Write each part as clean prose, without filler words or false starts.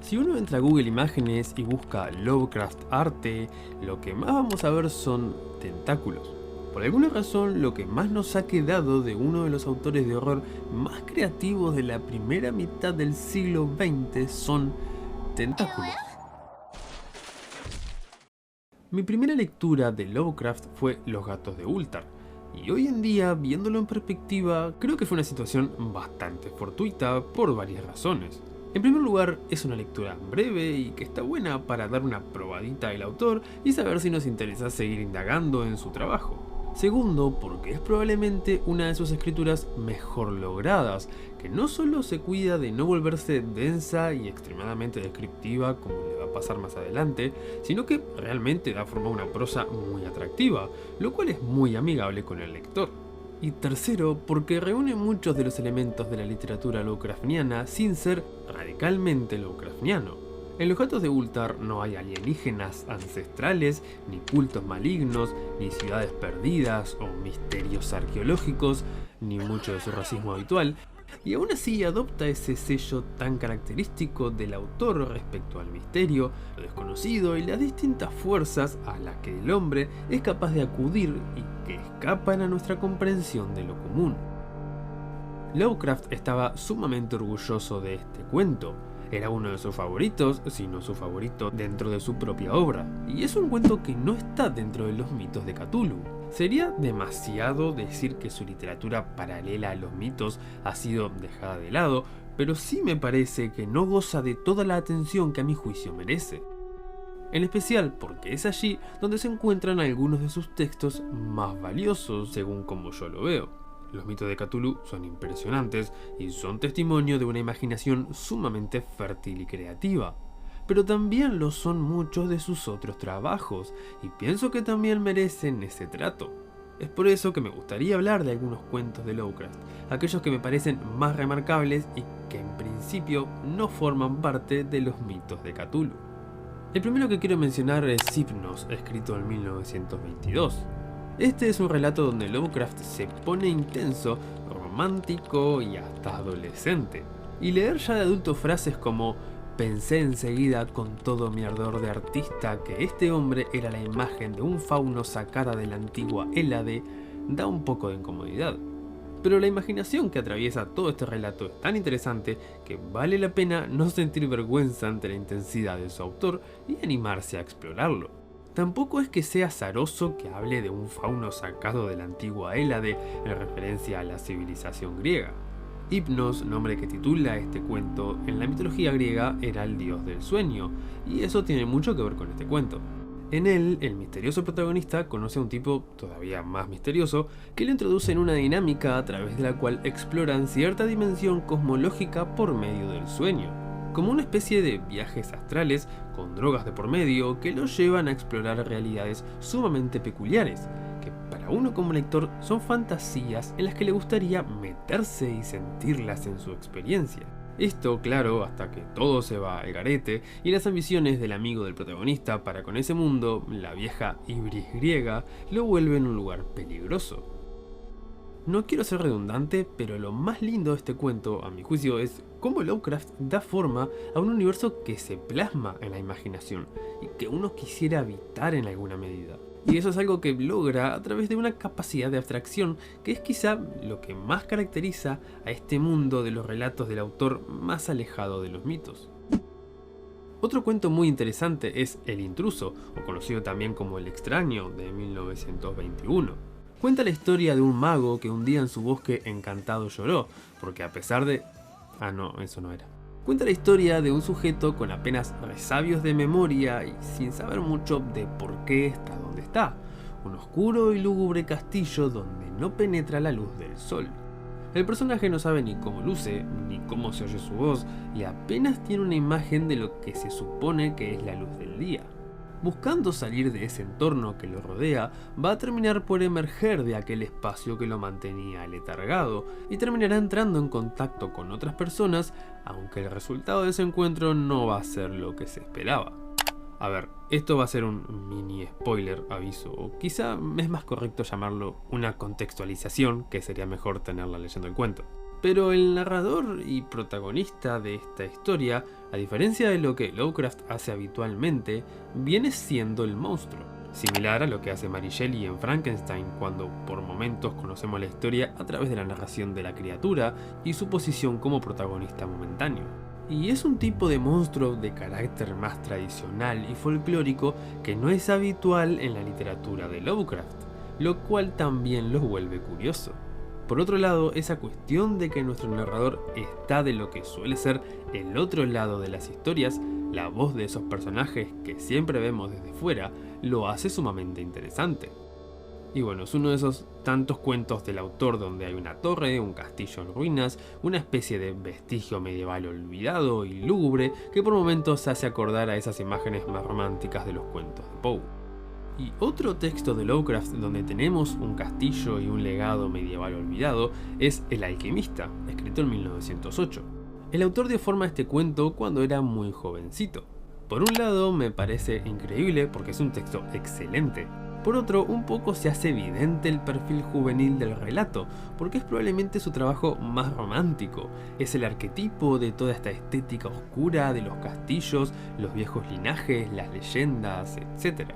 Si uno entra a Google Imágenes y busca Lovecraft arte, lo que más vamos a ver son tentáculos. Por alguna razón, lo que más nos ha quedado de uno de los autores de horror más creativos de la primera mitad del siglo XX son tentáculos. Mi primera lectura de Lovecraft fue Los gatos de Ultar, y hoy en día, viéndolo en perspectiva, creo que fue una situación bastante fortuita por varias razones. En primer lugar, es una lectura breve y que está buena para dar una probadita al autor y saber si nos interesa seguir indagando en su trabajo. Segundo, porque es probablemente una de sus escrituras mejor logradas, que no solo se cuida de no volverse densa y extremadamente descriptiva como le va a pasar más adelante, sino que realmente da forma a una prosa muy atractiva, lo cual es muy amigable con el lector. Y tercero, porque reúne muchos de los elementos de la literatura Lovecraftiana sin ser radicalmente Lovecraftiano. En Los gatos de Ultar no hay alienígenas ancestrales, ni cultos malignos, ni ciudades perdidas o misterios arqueológicos, ni mucho de su racismo habitual, y aún así adopta ese sello tan característico del autor respecto al misterio, lo desconocido y las distintas fuerzas a las que el hombre es capaz de acudir y que escapan a nuestra comprensión de lo común. Lovecraft estaba sumamente orgulloso de este cuento. Era uno de sus favoritos, si no su favorito dentro de su propia obra, y es un cuento que no está dentro de los mitos de Cthulhu. Sería demasiado decir que su literatura paralela a los mitos ha sido dejada de lado, pero sí me parece que no goza de toda la atención que a mi juicio merece. En especial porque es allí donde se encuentran algunos de sus textos más valiosos, según como yo lo veo. Los mitos de Cthulhu son impresionantes y son testimonio de una imaginación sumamente fértil y creativa. Pero también lo son muchos de sus otros trabajos, y pienso que también merecen ese trato. Es por eso que me gustaría hablar de algunos cuentos de Lovecraft, aquellos que me parecen más remarcables y que en principio no forman parte de los mitos de Cthulhu. El primero que quiero mencionar es Hypnos, escrito en 1922. Este es un relato donde Lovecraft se pone intenso, romántico y hasta adolescente. Y leer ya de adulto frases como "pensé enseguida con todo mi ardor de artista que este hombre era la imagen de un fauno sacada de la antigua Hélade" da un poco de incomodidad. Pero la imaginación que atraviesa todo este relato es tan interesante que vale la pena no sentir vergüenza ante la intensidad de su autor y animarse a explorarlo. Tampoco es que sea azaroso que hable de un fauno sacado de la antigua Hélade en referencia a la civilización griega. Hypnos, nombre que titula este cuento, en la mitología griega era el dios del sueño, y eso tiene mucho que ver con este cuento. En él, el misterioso protagonista conoce a un tipo todavía más misterioso que le introduce en una dinámica a través de la cual exploran cierta dimensión cosmológica por medio del sueño, como una especie de viajes astrales con drogas de por medio que los llevan a explorar realidades sumamente peculiares, que para uno como lector son fantasías en las que le gustaría meterse y sentirlas en su experiencia. Esto, claro, hasta que todo se va al garete y las ambiciones del amigo del protagonista para con ese mundo, la vieja Ibris griega, lo vuelven un lugar peligroso. No quiero ser redundante, pero lo más lindo de este cuento, a mi juicio, es cómo Lovecraft da forma a un universo que se plasma en la imaginación y que uno quisiera habitar en alguna medida. Y eso es algo que logra a través de una capacidad de abstracción que es quizá lo que más caracteriza a este mundo de los relatos del autor más alejado de los mitos. Otro cuento muy interesante es El intruso, o conocido también como El extraño, de 1921. Cuenta la historia de un mago que un día en su bosque encantado lloró, porque a pesar de... no, eso no era. Cuenta la historia de un sujeto con apenas resabios de memoria y sin saber mucho de por qué está donde está. Un oscuro y lúgubre castillo donde no penetra la luz del sol. El personaje no sabe ni cómo luce, ni cómo se oye su voz, y apenas tiene una imagen de lo que se supone que es la luz del día. Buscando salir de ese entorno que lo rodea, va a terminar por emerger de aquel espacio que lo mantenía aletargado y terminará entrando en contacto con otras personas, aunque el resultado de ese encuentro no va a ser lo que se esperaba. A ver, esto va a ser un mini spoiler, aviso, o quizá es más correcto llamarlo una contextualización, que sería mejor tenerla leyendo el cuento. Pero el narrador y protagonista de esta historia, a diferencia de lo que Lovecraft hace habitualmente, viene siendo el monstruo, similar a lo que hace Mary Shelley en Frankenstein, cuando por momentos conocemos la historia a través de la narración de la criatura y su posición como protagonista momentáneo. Y es un tipo de monstruo de carácter más tradicional y folclórico que no es habitual en la literatura de Lovecraft, lo cual también lo vuelve curioso. Por otro lado, esa cuestión de que nuestro narrador está de lo que suele ser el otro lado de las historias, la voz de esos personajes que siempre vemos desde fuera, lo hace sumamente interesante. Y bueno, es uno de esos tantos cuentos del autor donde hay una torre, un castillo en ruinas, una especie de vestigio medieval olvidado y lúgubre que por momentos hace acordar a esas imágenes más románticas de los cuentos de Poe. Y otro texto de Lovecraft donde tenemos un castillo y un legado medieval olvidado es El alquimista, escrito en 1908. El autor dio forma a este cuento cuando era muy jovencito. Por un lado me parece increíble porque es un texto excelente. Por otro, un poco se hace evidente el perfil juvenil del relato, porque es probablemente su trabajo más romántico. Es el arquetipo de toda esta estética oscura de los castillos, los viejos linajes, las leyendas, etc.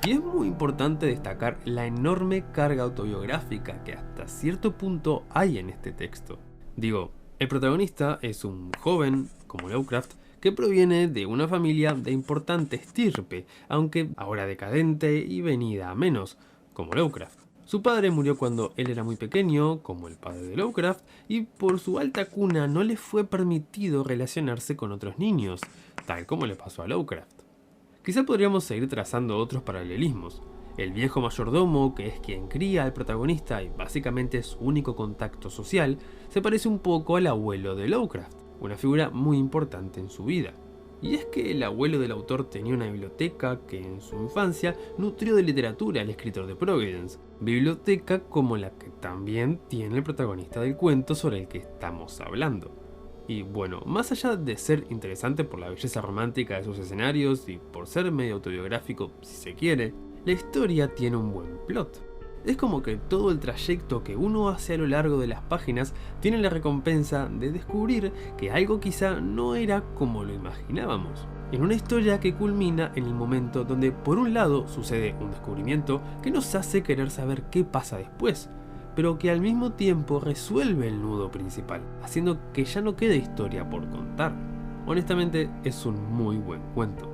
Y es muy importante destacar la enorme carga autobiográfica que hasta cierto punto hay en este texto. Digo, el protagonista es un joven, como Lovecraft, que proviene de una familia de importante estirpe, aunque ahora decadente y venida a menos, como Lovecraft. Su padre murió cuando él era muy pequeño, como el padre de Lovecraft, y por su alta cuna no le fue permitido relacionarse con otros niños, tal como le pasó a Lovecraft. Quizá podríamos seguir trazando otros paralelismos. El viejo mayordomo, que es quien cría al protagonista y básicamente es su único contacto social, se parece un poco al abuelo de Lovecraft, una figura muy importante en su vida. Y es que el abuelo del autor tenía una biblioteca que en su infancia nutrió de literatura al escritor de Providence, biblioteca como la que también tiene el protagonista del cuento sobre el que estamos hablando. Y bueno, más allá de ser interesante por la belleza romántica de sus escenarios y por ser medio autobiográfico si se quiere, la historia tiene un buen plot. Es como que todo el trayecto que uno hace a lo largo de las páginas tiene la recompensa de descubrir que algo quizá no era como lo imaginábamos. En una historia que culmina en el momento donde por un lado sucede un descubrimiento que nos hace querer saber qué pasa después, pero que al mismo tiempo resuelve el nudo principal, haciendo que ya no quede historia por contar. Honestamente, es un muy buen cuento.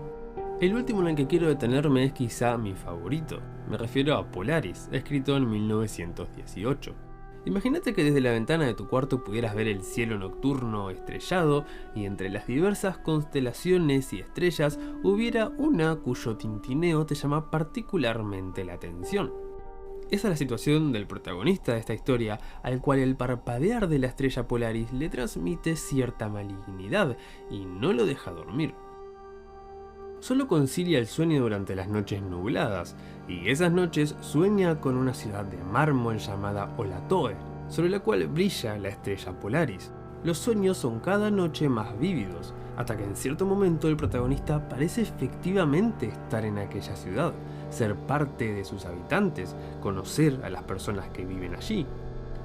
El último en el que quiero detenerme es quizá mi favorito. Me refiero a Polaris, escrito en 1918. Imagínate que desde la ventana de tu cuarto pudieras ver el cielo nocturno estrellado y entre las diversas constelaciones y estrellas hubiera una cuyo tintineo te llama particularmente la atención. Esa es la situación del protagonista de esta historia, al cual el parpadear de la estrella Polaris le transmite cierta malignidad y no lo deja dormir. Solo concilia el sueño durante las noches nubladas, y esas noches sueña con una ciudad de mármol llamada Olatoe, sobre la cual brilla la estrella Polaris. Los sueños son cada noche más vívidos, hasta que en cierto momento el protagonista parece efectivamente estar en aquella ciudad, ser parte de sus habitantes, conocer a las personas que viven allí.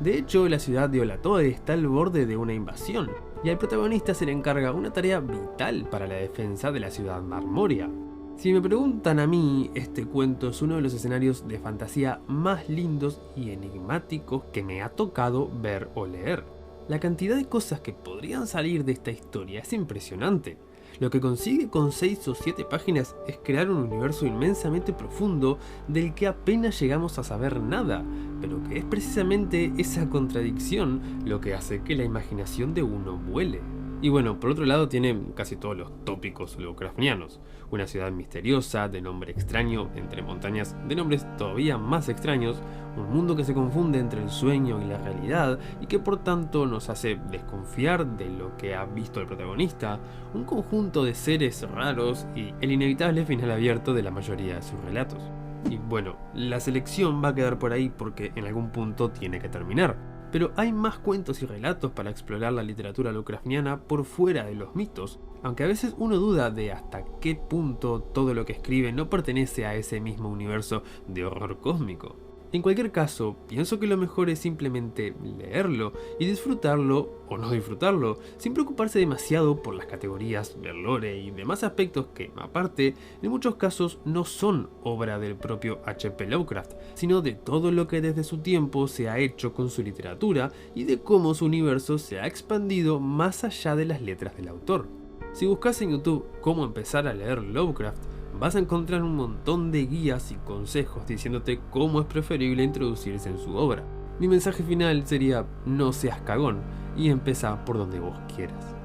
De hecho, la ciudad de Olatoe está al borde de una invasión, y al protagonista se le encarga una tarea vital para la defensa de la ciudad marmórea. Si me preguntan a mí, este cuento es uno de los escenarios de fantasía más lindos y enigmáticos que me ha tocado ver o leer. La cantidad de cosas que podrían salir de esta historia es impresionante. Lo que consigue con 6 o 7 páginas es crear un universo inmensamente profundo del que apenas llegamos a saber nada, pero que es precisamente esa contradicción lo que hace que la imaginación de uno vuele. Y bueno, por otro lado tiene casi todos los tópicos lovecraftianos. Una ciudad misteriosa, de nombre extraño, entre montañas de nombres todavía más extraños, un mundo que se confunde entre el sueño y la realidad y que por tanto nos hace desconfiar de lo que ha visto el protagonista, un conjunto de seres raros y el inevitable final abierto de la mayoría de sus relatos. Y bueno, la selección va a quedar por ahí porque en algún punto tiene que terminar. Pero hay más cuentos y relatos para explorar la literatura lovecraftiana por fuera de los mitos, aunque a veces uno duda de hasta qué punto todo lo que escribe no pertenece a ese mismo universo de horror cósmico. En cualquier caso, pienso que lo mejor es simplemente leerlo y disfrutarlo o no disfrutarlo, sin preocuparse demasiado por las categorías, el lore y demás aspectos que, aparte, en muchos casos no son obra del propio H.P. Lovecraft, sino de todo lo que desde su tiempo se ha hecho con su literatura y de cómo su universo se ha expandido más allá de las letras del autor. Si buscas en YouTube cómo empezar a leer Lovecraft, vas a encontrar un montón de guías y consejos diciéndote cómo es preferible introducirse en su obra. Mi mensaje final sería: no seas cagón y empezá por donde vos quieras.